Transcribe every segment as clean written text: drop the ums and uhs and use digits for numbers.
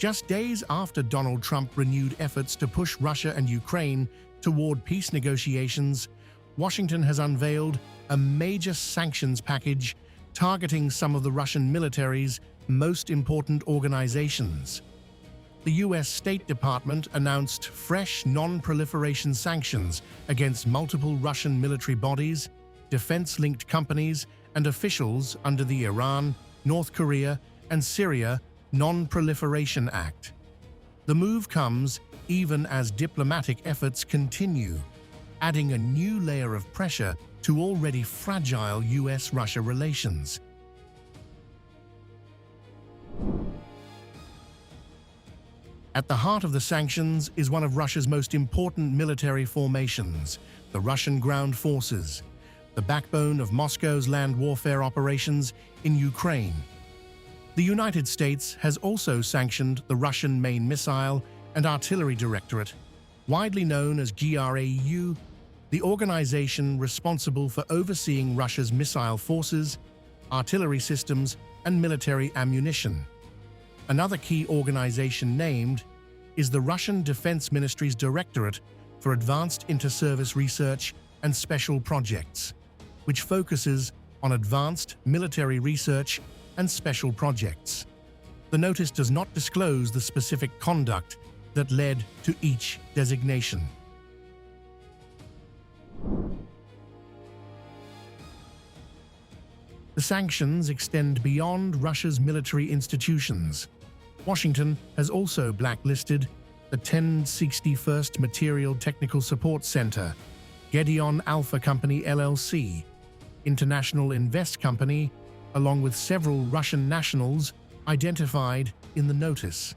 Just days after Donald Trump renewed efforts to push Russia and Ukraine toward peace negotiations, Washington has unveiled a major sanctions package targeting some of the Russian military's most important organizations. The U.S. State Department announced fresh non-proliferation sanctions against multiple Russian military bodies, defense-linked companies, and officials under the Iran, North Korea, and Syria Non-Proliferation Act. The move comes even as diplomatic efforts continue, adding a new layer of pressure to already fragile U.S.-Russia relations. At the heart of the sanctions is one of Russia's most important military formations, the Russian ground forces, the backbone of Moscow's land warfare operations in Ukraine. The United States has also sanctioned the Russian Main Missile and Artillery Directorate, widely known as GRAU, the organization responsible for overseeing Russia's missile forces, artillery systems, and military ammunition. Another key organization named is the Russian Defense Ministry's Directorate for Advanced Inter-Service Research and Special Projects, which focuses on advanced military research and special projects. The notice does not disclose the specific conduct that led to each designation. The sanctions extend beyond Russia's military institutions. Washington has also blacklisted the 1061st Material Technical Support Center, Gedeon Alpha Company LLC, International Invest Company, along with several Russian nationals identified in the notice.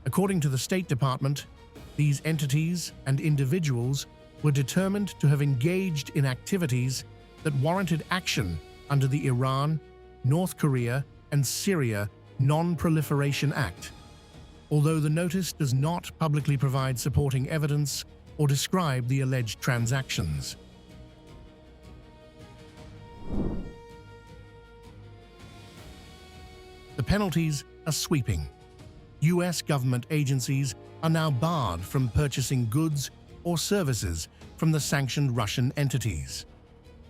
According to the State Department, these entities and individuals were determined to have engaged in activities that warranted action under the Iran, North Korea, and Syria Non-Proliferation Act. Although the notice does not publicly provide supporting evidence or describe the alleged transactions. The penalties are sweeping. U.S. government agencies are now barred from purchasing goods or services from the sanctioned Russian entities.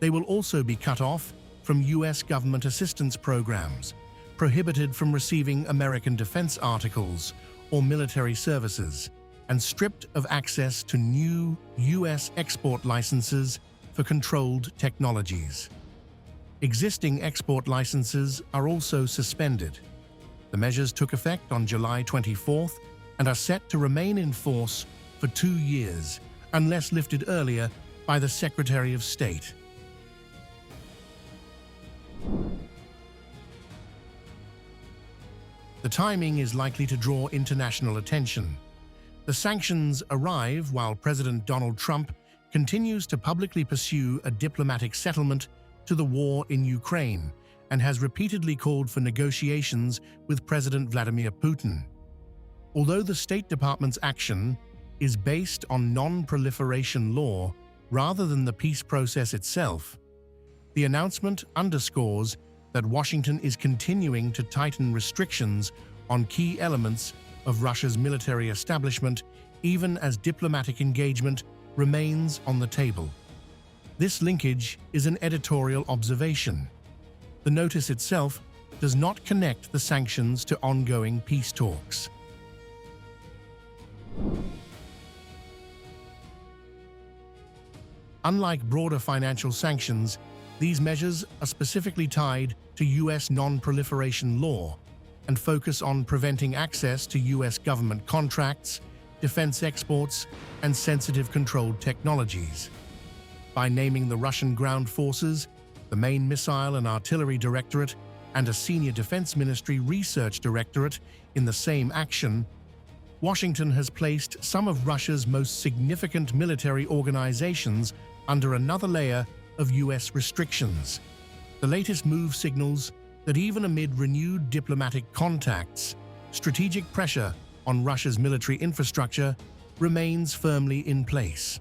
They will also be cut off from U.S. government assistance programs, prohibited from receiving American defense articles or military services, and stripped of access to new U.S. export licenses for controlled technologies. Existing export licenses are also suspended. The measures took effect on July 24th and are set to remain in force for 2 years, unless lifted earlier by the Secretary of State. The timing is likely to draw international attention. The sanctions arrive while President Donald Trump continues to publicly pursue a diplomatic settlement to the war in Ukraine and has repeatedly called for negotiations with President Vladimir Putin. Although the State Department's action is based on non-proliferation law rather than the peace process itself, the announcement underscores that Washington is continuing to tighten restrictions on key elements of Russia's military establishment, even as diplomatic engagement remains on the table. This linkage is an editorial observation. The notice itself does not connect the sanctions to ongoing peace talks. Unlike broader financial sanctions, these measures are specifically tied to U.S. non-proliferation law and focus on preventing access to U.S. government contracts, defense exports, and sensitive controlled technologies. By naming the Russian ground forces, the Main Missile and Artillery Directorate, and a Senior Defense Ministry Research Directorate in the same action, Washington has placed some of Russia's most significant military organizations under another layer of U.S. restrictions. The latest move signals that even amid renewed diplomatic contacts, strategic pressure on Russia's military infrastructure remains firmly in place.